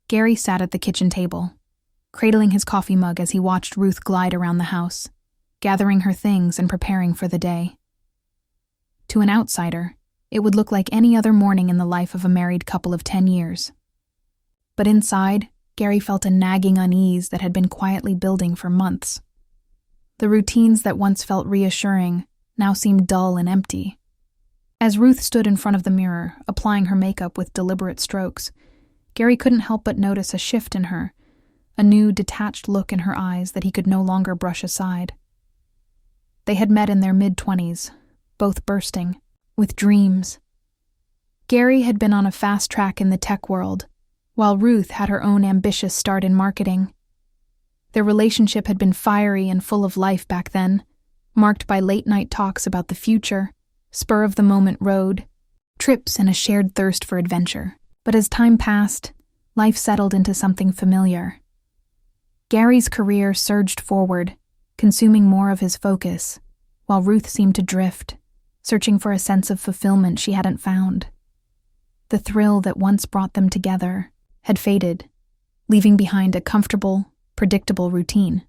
Gary sat at the kitchen table, cradling his coffee mug as he watched Ruth glide around the house, gathering her things and preparing for the day. To an outsider, it would look like any other morning in the life of a married couple of 10 years. But inside, Gary felt a nagging unease that had been quietly building for months. The routines that once felt reassuring now seemed dull and empty. As Ruth stood in front of the mirror, applying her makeup with deliberate strokes, Gary couldn't help but notice a shift in her, a new, detached look in her eyes that he could no longer brush aside. They had met in their mid-20s, both bursting with dreams. Gary had been on a fast track in the tech world, while Ruth had her own ambitious start in marketing. Their relationship had been fiery and full of life back then, marked by late-night talks about the future, spur-of-the-moment road, trips, and a shared thirst for adventure. But as time passed, life settled into something familiar. Gary's career surged forward, consuming more of his focus, while Ruth seemed to drift, searching for a sense of fulfillment she hadn't found. The thrill that once brought them together had faded, leaving behind a comfortable, predictable routine.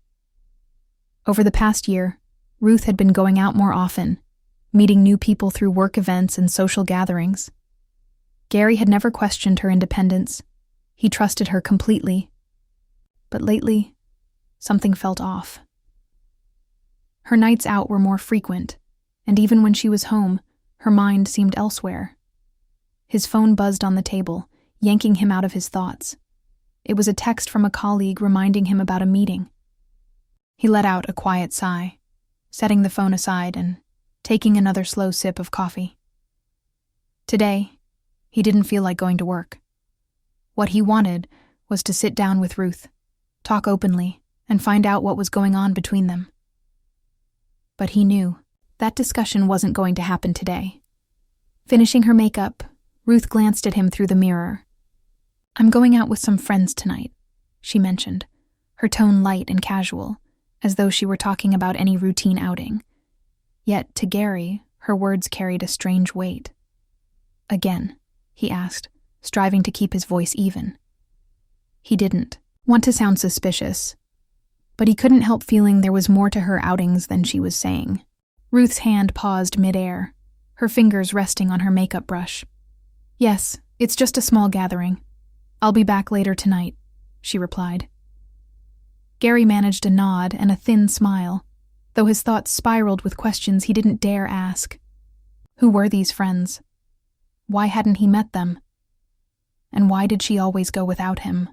Over the past year, Ruth had been going out more often, meeting new people through work events and social gatherings. Gary had never questioned her independence. He trusted her completely. But lately, something felt off. Her nights out were more frequent, and even when she was home, her mind seemed elsewhere. His phone buzzed on the table, yanking him out of his thoughts. It was a text from a colleague reminding him about a meeting. He let out a quiet sigh, setting the phone aside and taking another slow sip of coffee. Today, he didn't feel like going to work. What he wanted was to sit down with Ruth, talk openly, and find out what was going on between them. But he knew that discussion wasn't going to happen today. Finishing her makeup, Ruth glanced at him through the mirror. "I'm going out with some friends tonight," she mentioned, her tone light and casual, as though she were talking about any routine outing. Yet, to Gary, her words carried a strange weight. "Again?" he asked, striving to keep his voice even. He didn't want to sound suspicious, but he couldn't help feeling there was more to her outings than she was saying. Ruth's hand paused mid-air, her fingers resting on her makeup brush. "Yes, it's just a small gathering. I'll be back later tonight," she replied. Gary managed a nod and a thin smile, though his thoughts spiraled with questions he didn't dare ask. Who were these friends? Why hadn't he met them? And why did she always go without him?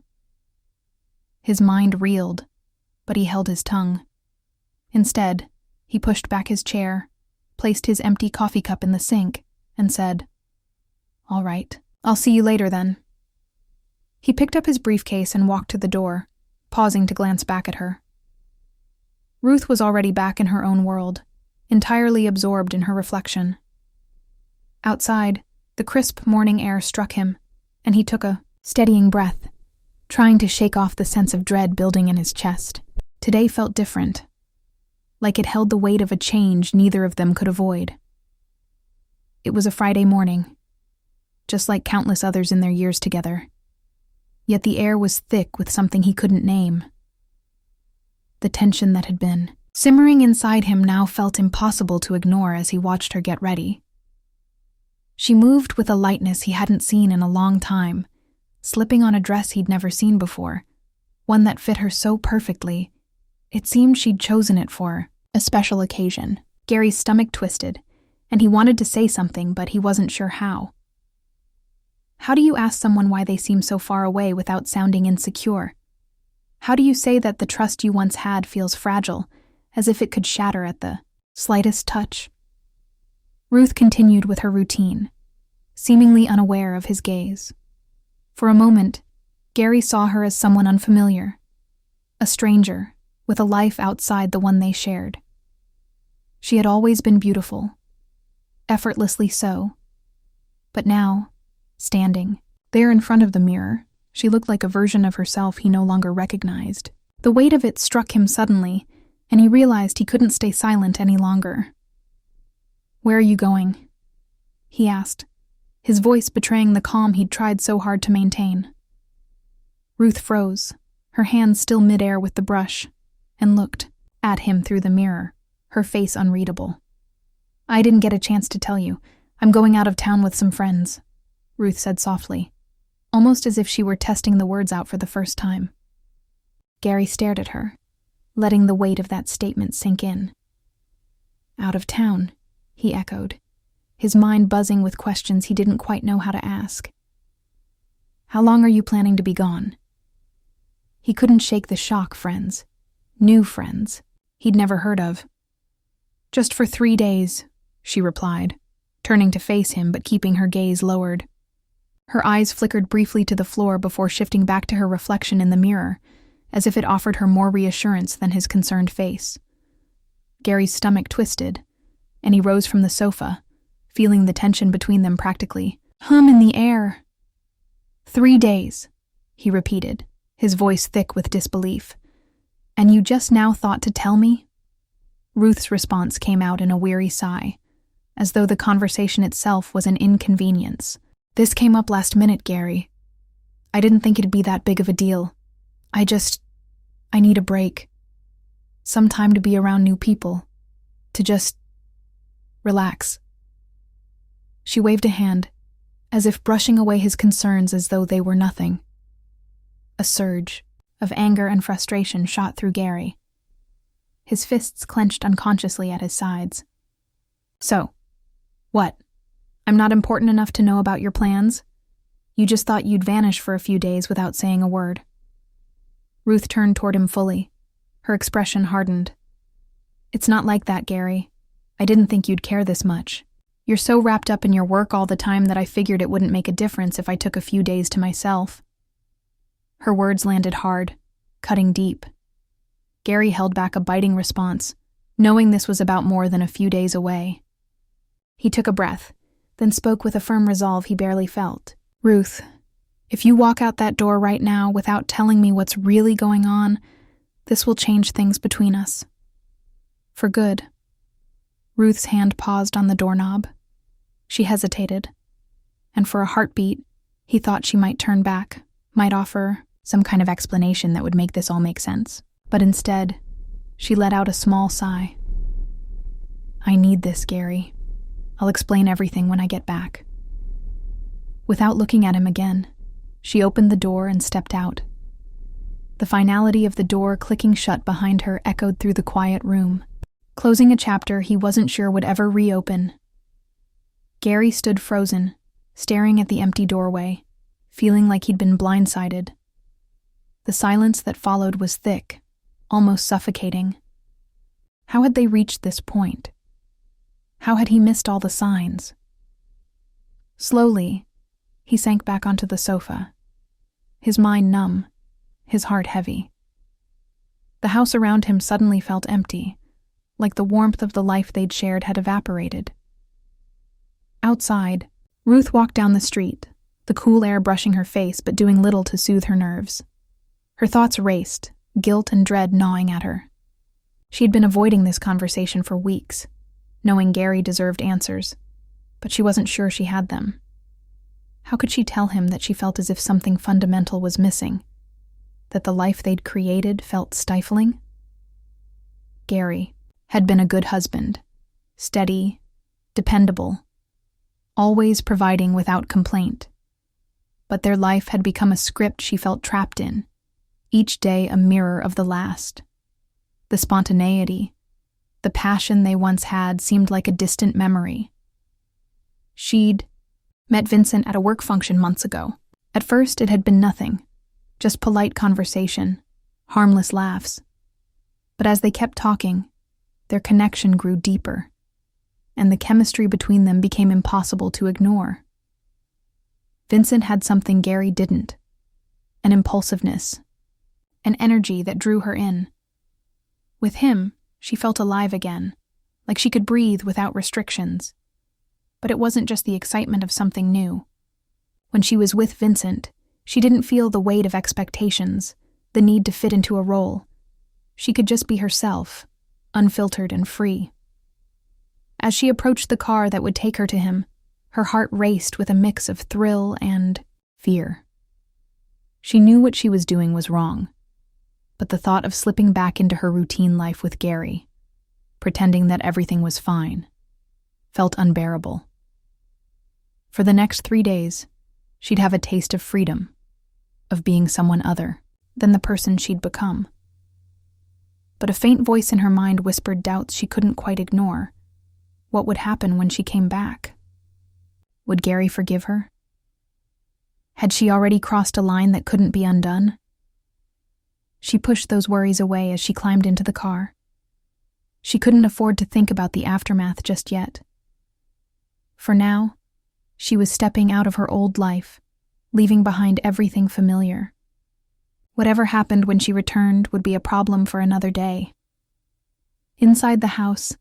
His mind reeled, but he held his tongue. Instead, he pushed back his chair, placed his empty coffee cup in the sink, and said, "All right, I'll see you later then." He picked up his briefcase and walked to the door, pausing to glance back at her. Ruth was already back in her own world, entirely absorbed in her reflection. Outside, the crisp morning air struck him, and he took a steadying breath, trying to shake off the sense of dread building in his chest. Today felt different, like it held the weight of a change neither of them could avoid. It was a Friday morning, just like countless others in their years together. Yet the air was thick with something he couldn't name. The tension that had been simmering inside him now felt impossible to ignore as he watched her get ready. She moved with a lightness he hadn't seen in a long time, slipping on a dress he'd never seen before, one that fit her so perfectly. It seemed she'd chosen it for a special occasion. Gary's stomach twisted, and he wanted to say something, but he wasn't sure how. How do you ask someone why they seem so far away without sounding insecure? How do you say that the trust you once had feels fragile, as if it could shatter at the slightest touch? Ruth continued with her routine, seemingly unaware of his gaze. For a moment, Gary saw her as someone unfamiliar, a stranger with a life outside the one they shared. She had always been beautiful, effortlessly so. But now, standing there in front of the mirror, she looked like a version of herself he no longer recognized. The weight of it struck him suddenly, and he realized he couldn't stay silent any longer. "Where are you going?" he asked, his voice betraying the calm he'd tried so hard to maintain. Ruth froze, her hands still midair with the brush, and looked at him through the mirror, her face unreadable. "I didn't get a chance to tell you. I'm going out of town with some friends," Ruth said softly, almost as if she were testing the words out for the first time. Gary stared at her, letting the weight of that statement sink in. "Out of town," he echoed, his mind buzzing with questions he didn't quite know how to ask. "How long are you planning to be gone?" He couldn't shake the shock friends, new friends, he'd never heard of. "Just for 3 days," she replied, turning to face him but keeping her gaze lowered. Her eyes flickered briefly to the floor before shifting back to her reflection in the mirror, as if it offered her more reassurance than his concerned face. Gary's stomach twisted, and he rose from the sofa, feeling the tension between them practically hum in the air. 3 days, he repeated, his voice thick with disbelief. "And you just now thought to tell me?" Ruth's response came out in a weary sigh, as though the conversation itself was an inconvenience. "This came up last minute, Gary. I didn't think it'd be that big of a deal. I need a break. Some time to be around new people. To just relax." She waved a hand, as if brushing away his concerns as though they were nothing. A surge of anger and frustration shot through Gary. His fists clenched unconsciously at his sides. "So, what? I'm not important enough to know about your plans? You just thought you'd vanish for a few days without saying a word." Ruth turned toward him fully, her expression hardened. "It's not like that, Gary. I didn't think you'd care this much. You're so wrapped up in your work all the time that I figured it wouldn't make a difference if I took a few days to myself." Her words landed hard, cutting deep. Gary held back a biting response, knowing this was about more than a few days away. He took a breath, then spoke with a firm resolve he barely felt. "Ruth, if you walk out that door right now without telling me what's really going on, this will change things between us. For good." Ruth's hand paused on the doorknob. She hesitated, and for a heartbeat, he thought she might turn back, might offer some kind of explanation that would make this all make sense. But instead, she let out a small sigh. "I need this, Gary. I'll explain everything when I get back." Without looking at him again, she opened the door and stepped out. The finality of the door clicking shut behind her echoed through the quiet room, closing a chapter he wasn't sure would ever reopen. Gary stood frozen, staring at the empty doorway, feeling like he'd been blindsided. The silence that followed was thick, almost suffocating. How had they reached this point? How had he missed all the signs? Slowly, he sank back onto the sofa, his mind numb, his heart heavy. The house around him suddenly felt empty, like the warmth of the life they'd shared had evaporated. Outside, Ruth walked down the street, the cool air brushing her face but doing little to soothe her nerves. Her thoughts raced, guilt and dread gnawing at her. She had been avoiding this conversation for weeks, knowing Gary deserved answers, but she wasn't sure she had them. How could she tell him that she felt as if something fundamental was missing? That the life they'd created felt stifling? Gary had been a good husband, steady, dependable, always providing without complaint. But their life had become a script she felt trapped in, each day a mirror of the last. The spontaneity, the passion they once had seemed like a distant memory. She'd met Vincent at a work function months ago. At first, it had been nothing, just polite conversation, harmless laughs. But as they kept talking, their connection grew deeper, and the chemistry between them became impossible to ignore. Vincent had something Gary didn't, an impulsiveness, an energy that drew her in. With him, she felt alive again, like she could breathe without restrictions. But it wasn't just the excitement of something new. When she was with Vincent, she didn't feel the weight of expectations, the need to fit into a role. She could just be herself, unfiltered and free. As she approached the car that would take her to him, her heart raced with a mix of thrill and fear. She knew what she was doing was wrong, but the thought of slipping back into her routine life with Gary, pretending that everything was fine, felt unbearable. For the next 3 days, she'd have a taste of freedom, of being someone other than the person she'd become. But a faint voice in her mind whispered doubts she couldn't quite ignore. What would happen when she came back? Would Gary forgive her? Had she already crossed a line that couldn't be undone? She pushed those worries away as she climbed into the car. She couldn't afford to think about the aftermath just yet. For now, she was stepping out of her old life, leaving behind everything familiar. Whatever happened when she returned would be a problem for another day. Inside the house,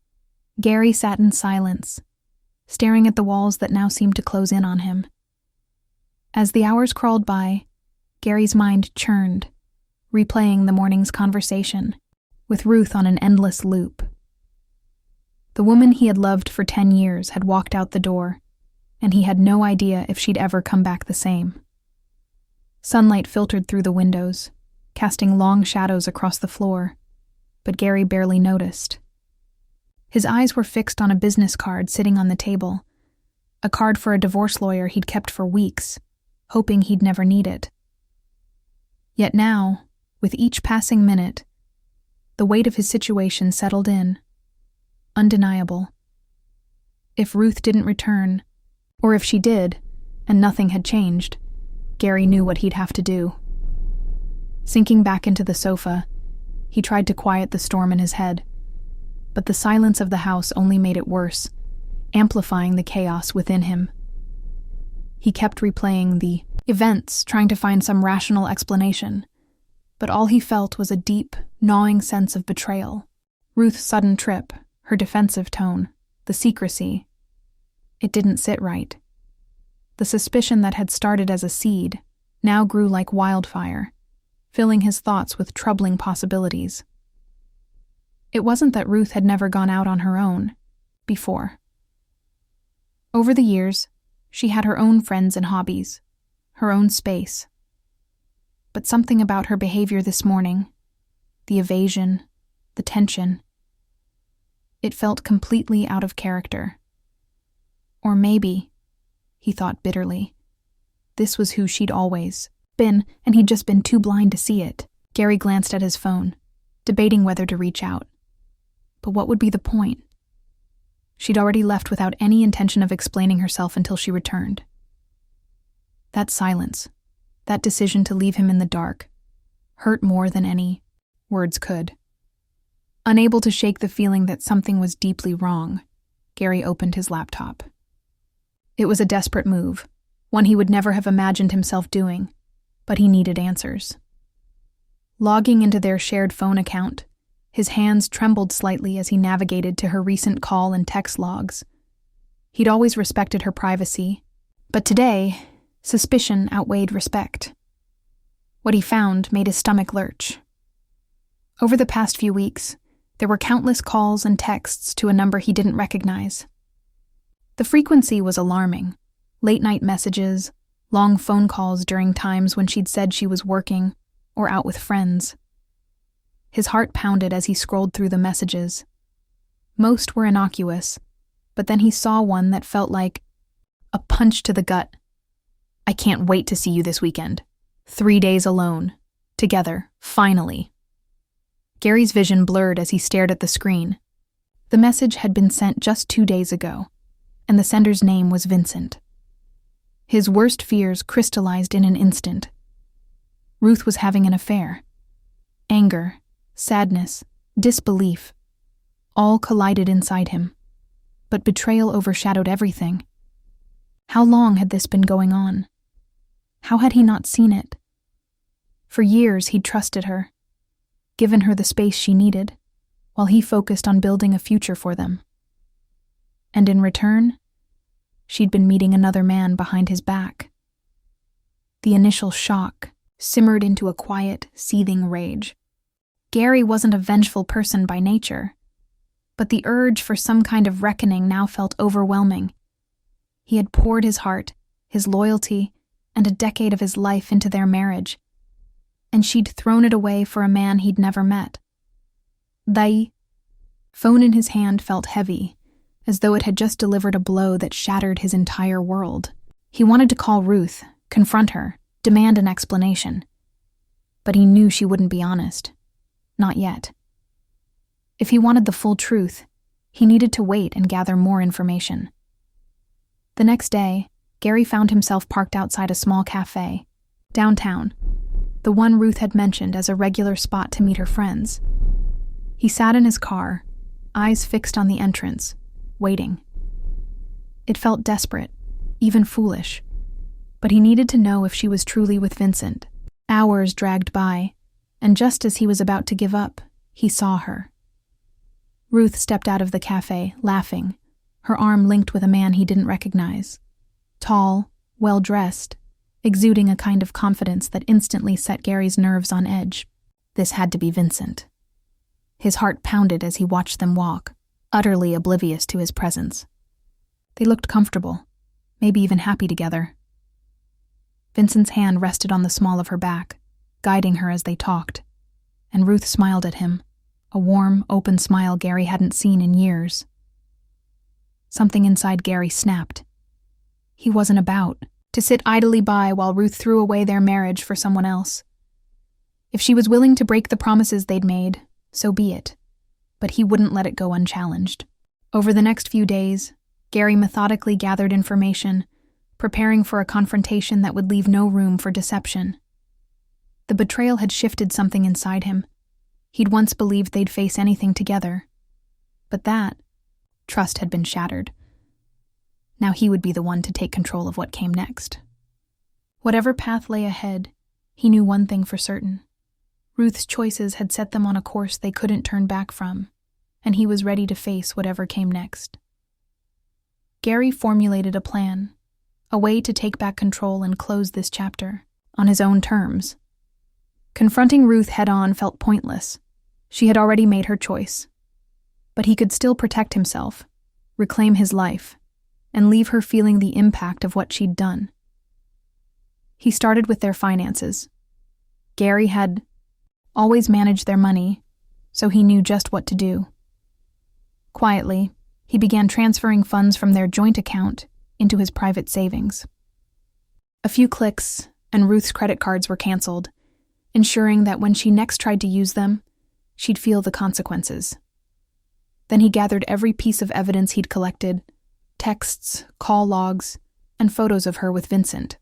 Gary sat in silence, staring at the walls that now seemed to close in on him. As the hours crawled by, Gary's mind churned, replaying the morning's conversation, with Ruth on an endless loop. The woman he had loved for 10 years had walked out the door, and he had no idea if she'd ever come back the same. Sunlight filtered through the windows, casting long shadows across the floor, but Gary barely noticed. His eyes were fixed on a business card sitting on the table, a card for a divorce lawyer he'd kept for weeks, hoping he'd never need it. Yet now, with each passing minute, the weight of his situation settled in, undeniable. If Ruth didn't return, or if she did, and nothing had changed, Gary knew what he'd have to do. Sinking back into the sofa, he tried to quiet the storm in his head, but the silence of the house only made it worse, amplifying the chaos within him. He kept replaying the events, trying to find some rational explanation, but all he felt was a deep, gnawing sense of betrayal. Ruth's sudden trip, her defensive tone, the secrecy. It didn't sit right. The suspicion that had started as a seed now grew like wildfire, filling his thoughts with troubling possibilities. It wasn't that Ruth had never gone out on her own before. Over the years, she had her own friends and hobbies, her own space. But something about her behavior this morning, the evasion, the tension, it felt completely out of character. Or maybe, he thought bitterly, this was who she'd always been, and he'd just been too blind to see it. Gary glanced at his phone, debating whether to reach out. But what would be the point? She'd already left without any intention of explaining herself until she returned. That silence, that decision to leave him in the dark, hurt more than any words could. Unable to shake the feeling that something was deeply wrong, Gary opened his laptop. It was a desperate move, one he would never have imagined himself doing, but he needed answers. Logging into their shared phone account, his hands trembled slightly as he navigated to her recent call and text logs. He'd always respected her privacy, but today, suspicion outweighed respect. What he found made his stomach lurch. Over the past few weeks, there were countless calls and texts to a number he didn't recognize. The frequency was alarming. Late-night messages, long phone calls during times when she'd said she was working or out with friends. His heart pounded as he scrolled through the messages. Most were innocuous, but then he saw one that felt like a punch to the gut. I can't wait to see you this weekend. 3 days alone. Together, finally. Gary's vision blurred as he stared at the screen. The message had been sent just 2 days ago, and the sender's name was Vincent. His worst fears crystallized in an instant. Ruth was having an affair. Anger, sadness, disbelief, all collided inside him. But betrayal overshadowed everything. How long had this been going on? How had he not seen it? For years he'd trusted her, given her the space she needed, while he focused on building a future for them. And in return, she'd been meeting another man behind his back. The initial shock simmered into a quiet, seething rage. Gary wasn't a vengeful person by nature, but the urge for some kind of reckoning now felt overwhelming. He had poured his heart, his loyalty, and a decade of his life into their marriage, and she'd thrown it away for a man he'd never met. The phone in his hand felt heavy, as though it had just delivered a blow that shattered his entire world. He wanted to call Ruth, confront her, demand an explanation. But he knew she wouldn't be honest. Not yet. If he wanted the full truth, he needed to wait and gather more information. The next day, Gary found himself parked outside a small cafe, downtown, the one Ruth had mentioned as a regular spot to meet her friends. He sat in his car, eyes fixed on the entrance, waiting. It felt desperate, even foolish, but he needed to know if she was truly with Vincent. Hours dragged by, and just as he was about to give up, he saw her. Ruth stepped out of the cafe, laughing, her arm linked with a man he didn't recognize. Tall, well-dressed, exuding a kind of confidence that instantly set Gary's nerves on edge. This had to be Vincent. His heart pounded as he watched them walk, utterly oblivious to his presence. They looked comfortable, maybe even happy together. Vincent's hand rested on the small of her back, guiding her as they talked, and Ruth smiled at him, a warm, open smile Gary hadn't seen in years. Something inside Gary snapped. He wasn't about to sit idly by while Ruth threw away their marriage for someone else. If she was willing to break the promises they'd made, so be it, but he wouldn't let it go unchallenged. Over the next few days, Gary methodically gathered information, preparing for a confrontation that would leave no room for deception. The betrayal had shifted something inside him. He'd once believed they'd face anything together. But that trust had been shattered. Now he would be the one to take control of what came next. Whatever path lay ahead, he knew one thing for certain. Ruth's choices had set them on a course they couldn't turn back from, and he was ready to face whatever came next. Gary formulated a plan, a way to take back control and close this chapter, on his own terms. Confronting Ruth head-on felt pointless. She had already made her choice. But he could still protect himself, reclaim his life, and leave her feeling the impact of what she'd done. He started with their finances. Gary had always managed their money, so he knew just what to do. Quietly, he began transferring funds from their joint account into his private savings. A few clicks, and Ruth's credit cards were canceled, ensuring that when she next tried to use them, she'd feel the consequences. Then he gathered every piece of evidence he'd collected, texts, call logs, and photos of her with Vincent.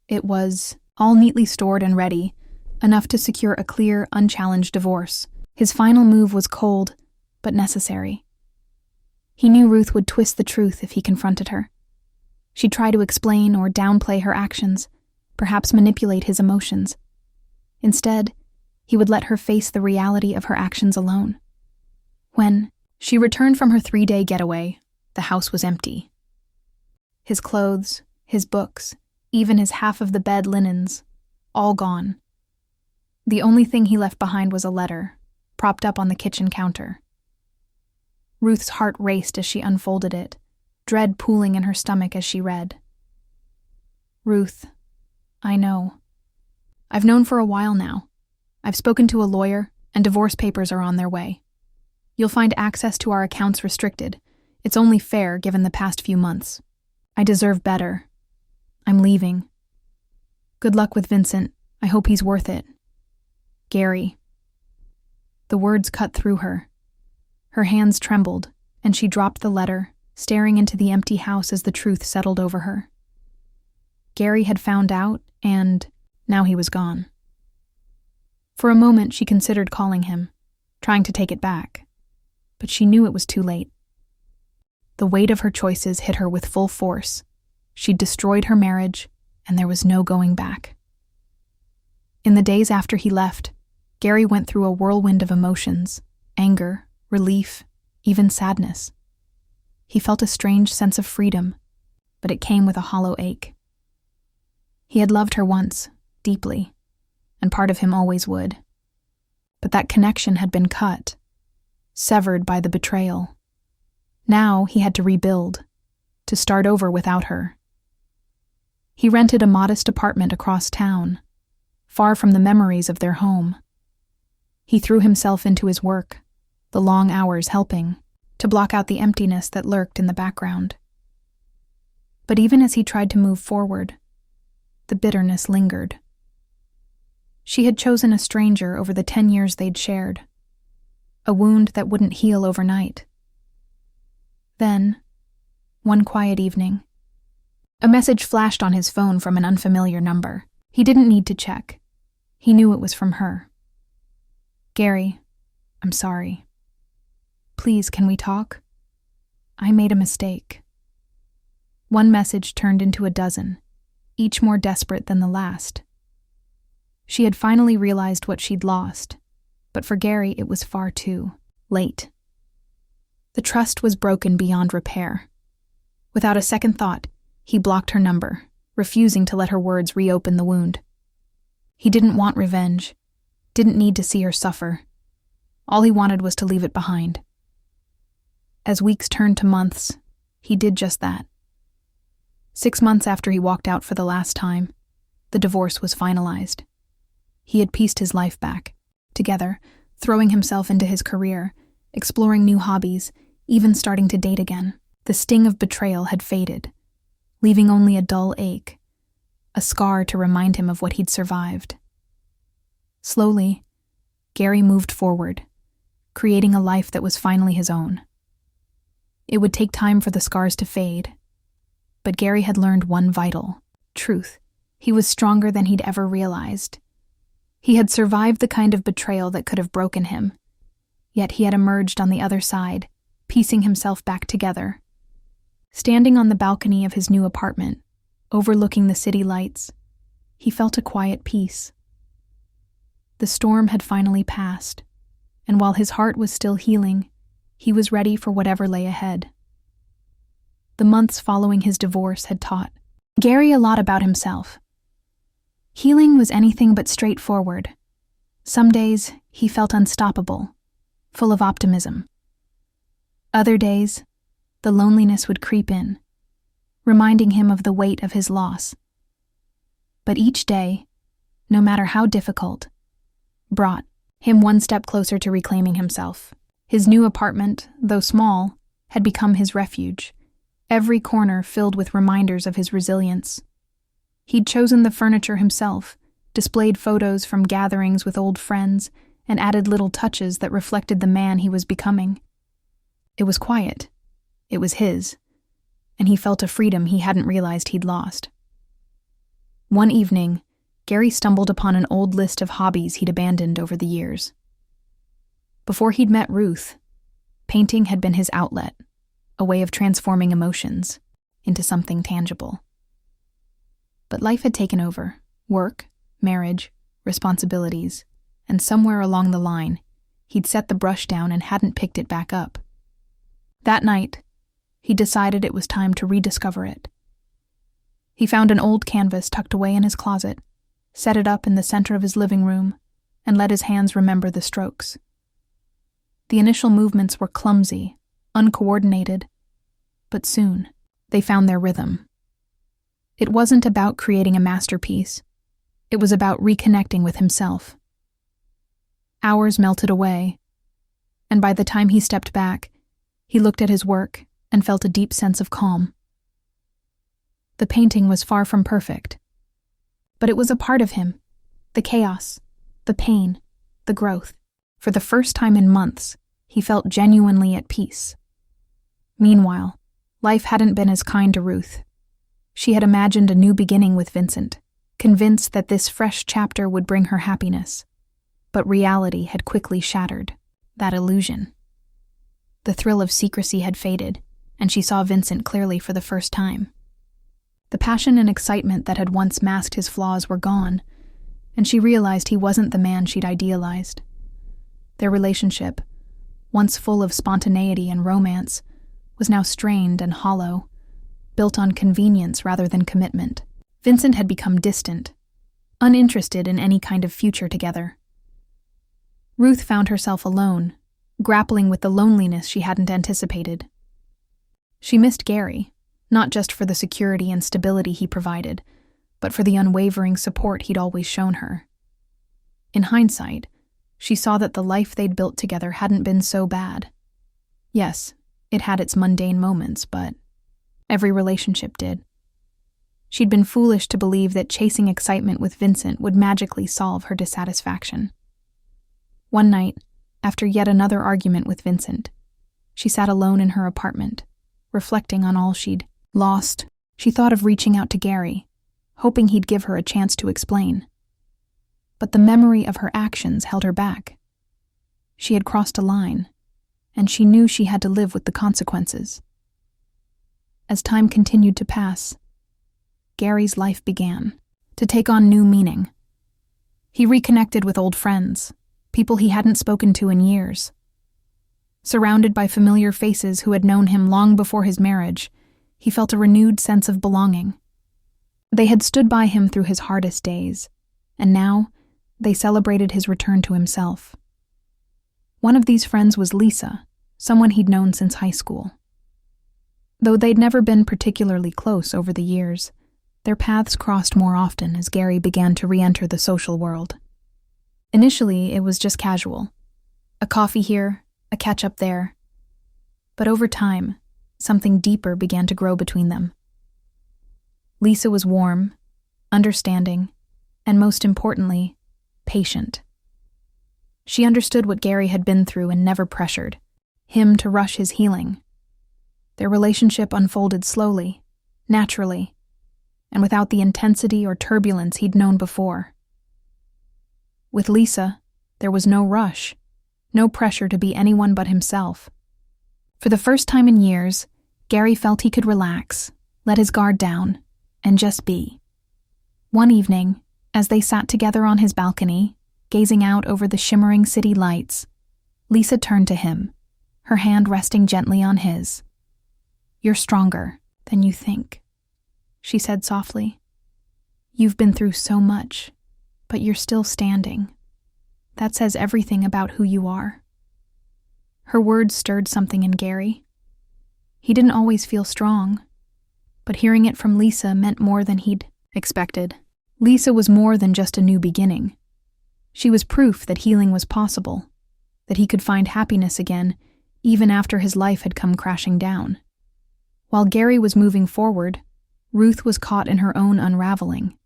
It was all neatly stored and ready, enough to secure a clear, unchallenged divorce. His final move was cold, but necessary. He knew Ruth would twist the truth if he confronted her. She'd try to explain or downplay her actions, perhaps manipulate his emotions. Instead, he would let her face the reality of her actions alone. When she returned from her 3-day getaway, the house was empty. His clothes, his books, even his half of the bed linens, all gone. The only thing he left behind was a letter, propped up on the kitchen counter. Ruth's heart raced as she unfolded it, dread pooling in her stomach as she read. Ruth, I know. I've known for a while now. I've spoken to a lawyer, and divorce papers are on their way. You'll find access to our accounts restricted. It's only fair given the past few months. I deserve better. I'm leaving. Good luck with Vincent. I hope he's worth it. Gary. The words cut through her. Her hands trembled, and she dropped the letter, staring into the empty house as the truth settled over her. Gary had found out, and now he was gone. For a moment she considered calling him, trying to take it back, but she knew it was too late. The weight of her choices hit her with full force. She'd destroyed her marriage, and there was no going back. In the days after he left, Gary went through a whirlwind of emotions, anger, relief, even sadness. He felt a strange sense of freedom, but it came with a hollow ache. He had loved her once, deeply, and part of him always would. But that connection had been cut, severed by the betrayal. Now he had to rebuild, to start over without her. He rented a modest apartment across town, far from the memories of their home. He threw himself into his work, the long hours helping to block out the emptiness that lurked in the background. But even as he tried to move forward, the bitterness lingered. She had chosen a stranger over the 10 years they'd shared, a wound that wouldn't heal overnight. Then, one quiet evening, a message flashed on his phone from an unfamiliar number. He didn't need to check. He knew it was from her. "Gary, I'm sorry. Please, can we talk? I made a mistake." One message turned into a dozen, each more desperate than the last. She had finally realized what she'd lost, but for Gary it was far too late. The trust was broken beyond repair. Without a second thought, he blocked her number, refusing to let her words reopen the wound. He didn't want revenge, didn't need to see her suffer. All he wanted was to leave it behind. As weeks turned to months, he did just that. 6 months after he walked out for the last time, the divorce was finalized. He had pieced his life back together, throwing himself into his career, exploring new hobbies, even starting to date again. The sting of betrayal had faded, leaving only a dull ache, a scar to remind him of what he'd survived. Slowly, Gary moved forward, creating a life that was finally his own. It would take time for the scars to fade, but Gary had learned one vital truth. He was stronger than he'd ever realized. He had survived the kind of betrayal that could have broken him, yet he had emerged on the other side, piecing himself back together. Standing on the balcony of his new apartment, overlooking the city lights, he felt a quiet peace. The storm had finally passed, and while his heart was still healing, he was ready for whatever lay ahead. The months following his divorce had taught Gary a lot about himself. Healing was anything but straightforward. Some days, he felt unstoppable, full of optimism. Other days, the loneliness would creep in, reminding him of the weight of his loss. But each day, no matter how difficult, brought him one step closer to reclaiming himself. His new apartment, though small, had become his refuge, every corner filled with reminders of his resilience. He'd chosen the furniture himself, displayed photos from gatherings with old friends, and added little touches that reflected the man he was becoming. It was quiet. It was his, and he felt a freedom he hadn't realized he'd lost. One evening, Gary stumbled upon an old list of hobbies he'd abandoned over the years. Before he'd met Ruth, painting had been his outlet, a way of transforming emotions into something tangible. But life had taken over: work, marriage, responsibilities, and somewhere along the line, he'd set the brush down and hadn't picked it back up. That night, he decided it was time to rediscover it. He found an old canvas tucked away in his closet, set it up in the center of his living room, and let his hands remember the strokes. The initial movements were clumsy, uncoordinated, but soon they found their rhythm. It wasn't about creating a masterpiece. It was about reconnecting with himself. Hours melted away, and by the time he stepped back, he looked at his work and felt a deep sense of calm. The painting was far from perfect, but it was a part of him, the chaos, the pain, the growth. For the first time in months, he felt genuinely at peace. Meanwhile, life hadn't been as kind to Ruth. She had imagined a new beginning with Vincent, convinced that this fresh chapter would bring her happiness. But reality had quickly shattered that illusion. The thrill of secrecy had faded, and she saw Vincent clearly for the first time. The passion and excitement that had once masked his flaws were gone, and she realized he wasn't the man she'd idealized. Their relationship, once full of spontaneity and romance, was now strained and hollow, built on convenience rather than commitment. Vincent had become distant, uninterested in any kind of future together. Ruth found herself alone, grappling with the loneliness she hadn't anticipated. She missed Gary, not just for the security and stability he provided, but for the unwavering support he'd always shown her. In hindsight, she saw that the life they'd built together hadn't been so bad. Yes, it had its mundane moments, but every relationship did. She'd been foolish to believe that chasing excitement with Vincent would magically solve her dissatisfaction. One night, after yet another argument with Vincent, she sat alone in her apartment, reflecting on all she'd lost. She thought of reaching out to Gary, hoping he'd give her a chance to explain. But the memory of her actions held her back. She had crossed a line, and she knew she had to live with the consequences. As time continued to pass, Gary's life began to take on new meaning. He reconnected with old friends, people he hadn't spoken to in years. Surrounded by familiar faces who had known him long before his marriage, he felt a renewed sense of belonging. They had stood by him through his hardest days, and now they celebrated his return to himself. One of these friends was Lisa, someone he'd known since high school. Though they'd never been particularly close over the years, their paths crossed more often as Gary began to re-enter the social world. Initially, it was just casual. A coffee here, a catch-up there. But over time, something deeper began to grow between them. Lisa was warm, understanding, and most importantly, patient. She understood what Gary had been through and never pressured him to rush his healing. Their relationship unfolded slowly, naturally, and without the intensity or turbulence he'd known before. With Lisa, there was no rush, no pressure to be anyone but himself. For the first time in years, Gary felt he could relax, let his guard down, and just be. One evening, as they sat together on his balcony, gazing out over the shimmering city lights, Lisa turned to him, her hand resting gently on his. "You're stronger than you think," she said softly. "You've been through so much, but you're still standing. That says everything about who you are." Her words stirred something in Gary. He didn't always feel strong, but hearing it from Lisa meant more than he'd expected. Lisa was more than just a new beginning. She was proof that healing was possible, that he could find happiness again, even after his life had come crashing down. While Gary was moving forward, Ruth was caught in her own unraveling.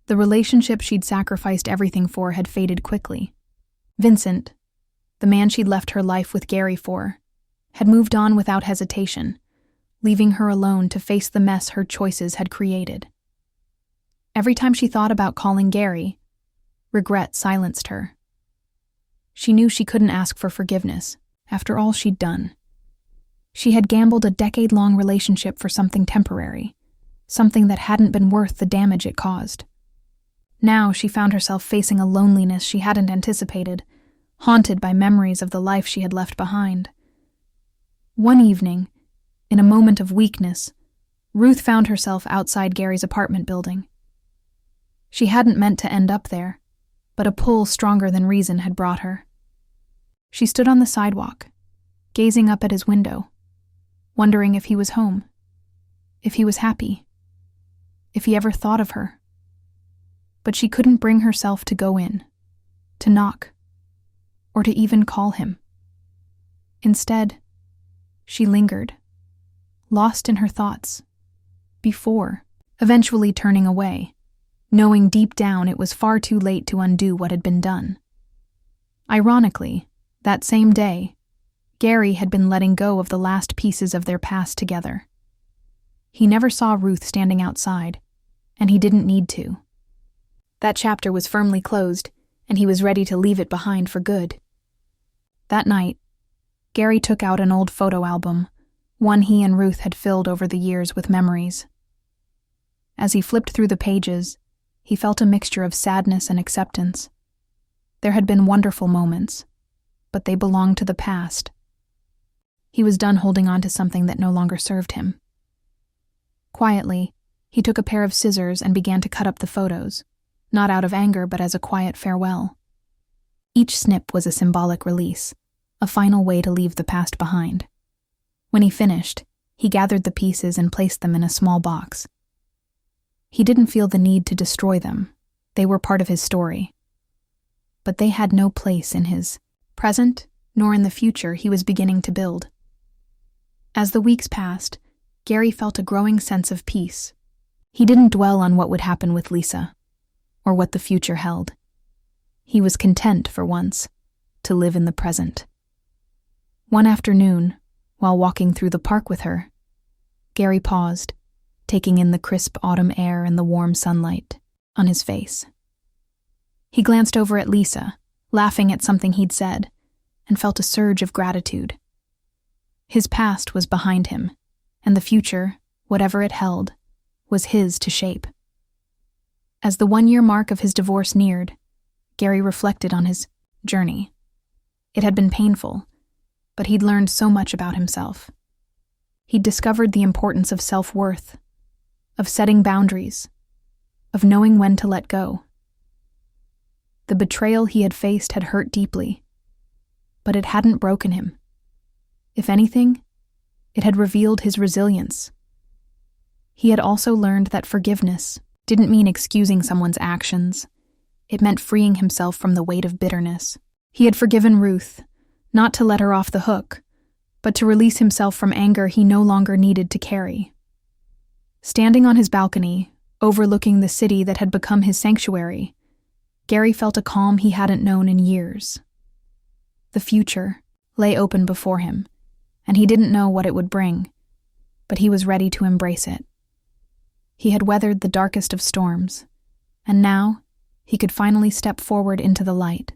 The relationship she'd sacrificed everything for had faded quickly. Vincent, the man she'd left her life with Gary for, had moved on without hesitation, leaving her alone to face the mess her choices had created. Every time she thought about calling Gary, regret silenced her. She knew she couldn't ask for forgiveness after all she'd done. She had gambled a decade-long relationship for something temporary, something that hadn't been worth the damage it caused. Now she found herself facing a loneliness she hadn't anticipated, haunted by memories of the life she had left behind. One evening, in a moment of weakness, Ruth found herself outside Gary's apartment building. She hadn't meant to end up there, but a pull stronger than reason had brought her. She stood on the sidewalk, gazing up at his window, wondering if he was home, if he was happy, if he ever thought of her. But she couldn't bring herself to go in, to knock, or to even call him. Instead, she lingered, lost in her thoughts, before eventually turning away, knowing deep down it was far too late to undo what had been done. Ironically, that same day, Gary had been letting go of the last pieces of their past together. He never saw Ruth standing outside, and he didn't need to. That chapter was firmly closed, and he was ready to leave it behind for good. That night, Gary took out an old photo album, one he and Ruth had filled over the years with memories. As he flipped through the pages, he felt a mixture of sadness and acceptance. There had been wonderful moments, but they belonged to the past. He was done holding on to something that no longer served him. Quietly, he took a pair of scissors and began to cut up the photos, not out of anger but as a quiet farewell. Each snip was a symbolic release, a final way to leave the past behind. When he finished, he gathered the pieces and placed them in a small box. He didn't feel the need to destroy them. They were part of his story. but they had no place in his present, nor in the future he was beginning to build. As the weeks passed, Gary felt a growing sense of peace. He didn't dwell on what would happen with Lisa, or what the future held. He was content, for once, to live in the present. One afternoon, while walking through the park with her, Gary paused, taking in the crisp autumn air and the warm sunlight on his face. He glanced over at Lisa, laughing at something he'd said, and felt a surge of gratitude. His past was behind him, and the future, whatever it held, was his to shape. As the 1-year mark of his divorce neared, Gary reflected on his journey. It had been painful, but he'd learned so much about himself. He'd discovered the importance of self-worth, of setting boundaries, of knowing when to let go. The betrayal he had faced had hurt deeply, but it hadn't broken him. If anything, it had revealed his resilience. He had also learned that forgiveness didn't mean excusing someone's actions. It meant freeing himself from the weight of bitterness. He had forgiven Ruth, not to let her off the hook, but to release himself from anger he no longer needed to carry. Standing on his balcony, overlooking the city that had become his sanctuary, Gary felt a calm he hadn't known in years. The future lay open before him, and he didn't know what it would bring, but he was ready to embrace it. He had weathered the darkest of storms, and now he could finally step forward into the light.